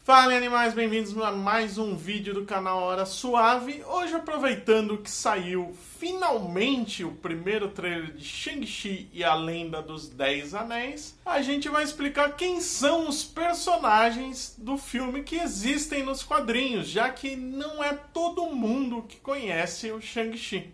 Fala animais, bem-vindos a mais um vídeo do canal Hora Suave. Hoje, aproveitando que saiu finalmente o primeiro trailer de Shang-Chi e a Lenda dos 10 Anéis, a gente vai explicar quem são os personagens do filme que existem nos quadrinhos, já que não é todo mundo que conhece o Shang-Chi.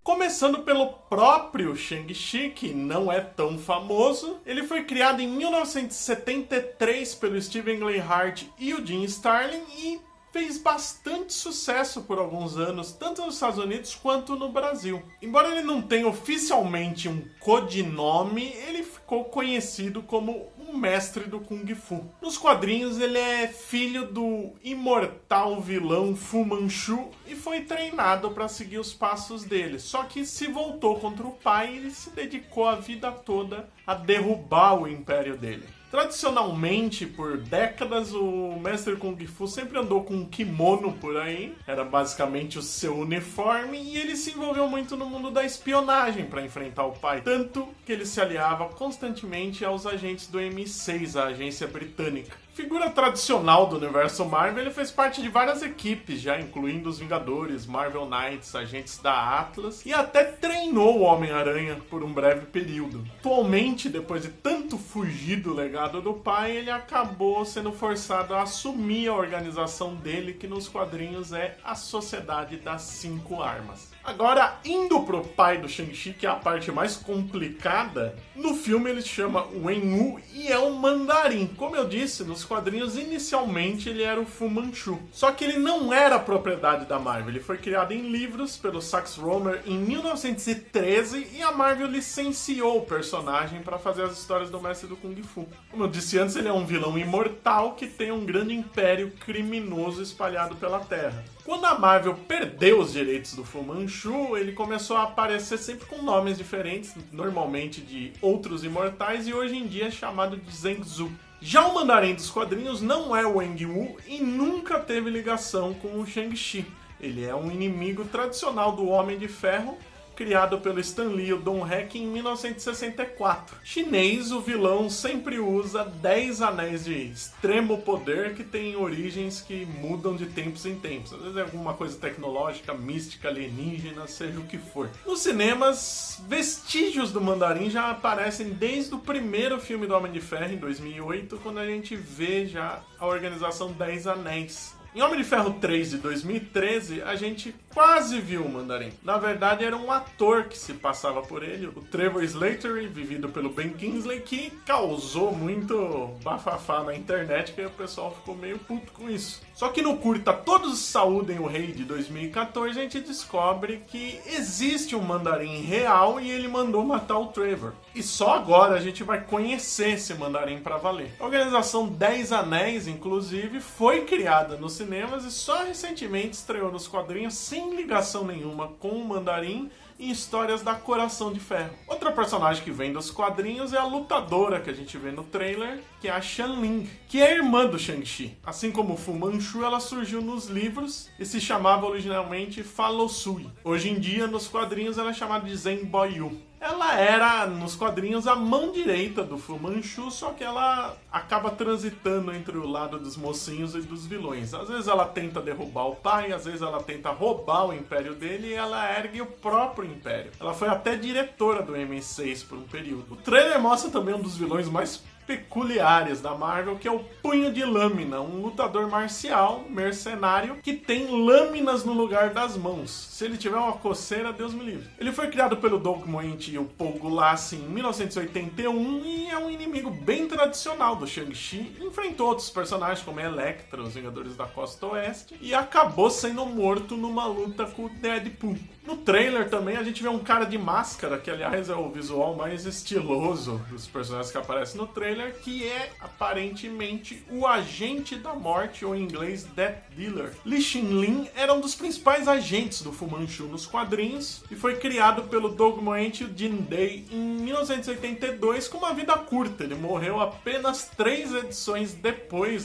Começando pelo próprio Shang-Chi, que não é tão famoso. Ele foi criado em 1973 pelo Steven Greenhart e o Jim Starlin e fez bastante sucesso por alguns anos, tanto nos Estados Unidos quanto no Brasil. Embora ele não tenha oficialmente um codinome, ele ficou conhecido como o mestre do Kung Fu. Nos quadrinhos, ele é filho do imortal vilão Fu Manchu e foi treinado para seguir os passos dele. Só que se voltou contra o pai e se dedicou a vida toda a derrubar o império dele. Tradicionalmente, por décadas, o mestre Kung Fu sempre andou com um kimono por aí. Era basicamente o seu uniforme e ele se envolveu muito no mundo da espionagem para enfrentar o pai. Tanto que ele se aliava constantemente aos agentes do MI6, a agência britânica. Figura tradicional do universo Marvel, ele fez parte de várias equipes, já incluindo os Vingadores, Marvel Knights, agentes da Atlas, e até treinou o Homem-Aranha por um breve período. Atualmente, depois de tanto fugir do legado do pai, ele acabou sendo forçado a assumir a organização dele, que nos quadrinhos é a Sociedade das Cinco Armas. Agora, indo pro pai do Shang-Chi, que é a parte mais complicada, no filme ele se chama Wen-Wu e é um mandarim. Como eu disse, nos quadrinhos inicialmente ele era o Fu Manchu. Só que ele não era propriedade da Marvel, ele foi criado em livros pelo Sax Rohmer em 1913 e a Marvel licenciou o personagem para fazer as histórias do mestre do Kung Fu. Como eu disse antes, ele é um vilão imortal que tem um grande império criminoso espalhado pela Terra. Quando a Marvel perdeu os direitos do Fu Manchu, ele começou a aparecer sempre com nomes diferentes, normalmente de outros imortais, e hoje em dia é chamado de Zheng Zu. Já o mandarim dos quadrinhos não é o Wen-Wu e nunca teve ligação com o Shang-Chi. Ele é um inimigo tradicional do Homem de Ferro, criado pelo Stan Lee e o Don Heck em 1964. Chinês, o vilão sempre usa 10 anéis de extremo poder que têm origens que mudam de tempos em tempos. Às vezes é alguma coisa tecnológica, mística, alienígena, seja o que for. Nos cinemas, vestígios do mandarim já aparecem desde o primeiro filme do Homem de Ferro, em 2008, quando a gente vê já a organização 10 Anéis. Em Homem de Ferro 3 de 2013, a gente quase viu o mandarim. Na verdade, era um ator que se passava por ele, o Trevor Slattery, vivido pelo Ben Kingsley, que causou muito bafafá na internet, que o pessoal ficou meio puto com isso. Só que no curta Todos Saúdem o Rei de 2014, a gente descobre que existe um mandarim real e ele mandou matar o Trevor. E só agora a gente vai conhecer esse mandarim pra valer. A organização 10 Anéis, inclusive, foi criada nos cinemas e só recentemente estreou nos quadrinhos sem ligação nenhuma com o mandarim em histórias da Coração de Ferro. Outra personagem que vem dos quadrinhos é a lutadora que a gente vê no trailer, que é a Xianling, que é irmã do Shang-Chi. Assim como Fu Manchu, ela surgiu nos livros e se chamava originalmente Fa Lo Sui. Hoje em dia, nos quadrinhos, ela é chamada de Zhen Boyu. Ela era, nos quadrinhos, a mão direita do Fu Manchu, só que ela acaba transitando entre o lado dos mocinhos e dos vilões. Às vezes ela tenta derrubar o pai, às vezes ela tenta roubar o império dele e ela ergue o próprio império. Ela foi até diretora do MI6 por um período. O trailer mostra também um dos vilões mais peculiares da Marvel, que é o Punho de Lâmina, um lutador marcial, mercenário, que tem lâminas no lugar das mãos. Se ele tiver uma coceira, Deus me livre. Ele foi criado pelo Doug Moench e o Paul Gulacy em 1981 e é um inimigo bem tradicional do Shang-Chi. Enfrentou outros personagens como Elektra, os Vingadores da Costa Oeste, e acabou sendo morto numa luta com o Deadpool. No trailer também a gente vê um cara de máscara, que aliás é o visual mais estiloso dos personagens que aparecem no trailer, que é aparentemente o Agente da Morte, ou em inglês Death Dealer. Li Xinlin era um dos principais agentes do Fu Manchu nos quadrinhos e foi criado pelo Doug Moench e o Jim Day em 1982 com uma vida curta. Ele morreu apenas 3 edições depois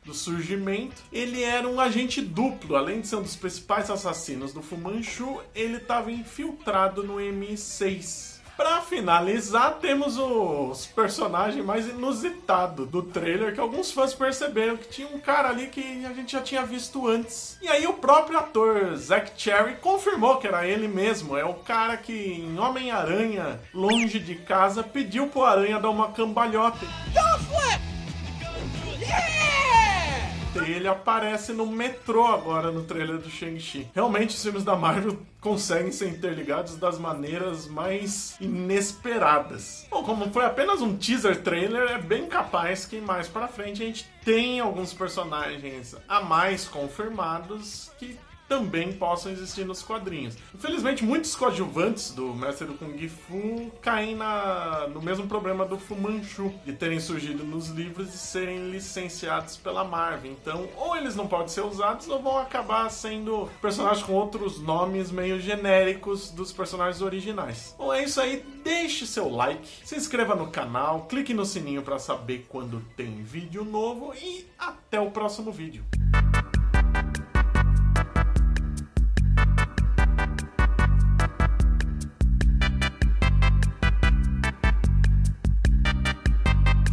do surgimento. Ele era um agente duplo, além de ser um dos principais assassinos do Fu Manchu, ele estava infiltrado no MI6. Pra finalizar, temos os personagens mais inusitados do trailer, que alguns fãs perceberam que tinha um cara ali que a gente já tinha visto antes. E aí o próprio ator Zack Cherry confirmou que era ele mesmo. É o cara que em Homem-Aranha, Longe de Casa, pediu pro Aranha dar uma cambalhota. Ele aparece no metrô agora no trailer do Shang-Chi. Realmente os filmes da Marvel conseguem ser interligados das maneiras mais inesperadas. Bom, como foi apenas um teaser trailer, é bem capaz que mais pra frente a gente tem alguns personagens a mais confirmados que também possam existir nos quadrinhos. Infelizmente, muitos coadjuvantes do Mestre do Kung Fu caem no mesmo problema do Fu Manchu, de terem surgido nos livros e serem licenciados pela Marvel. Então, ou eles não podem ser usados, ou vão acabar sendo personagens com outros nomes meio genéricos dos personagens originais. Bom, é isso aí. Deixe seu like, se inscreva no canal, clique no sininho para saber quando tem vídeo novo e até o próximo vídeo.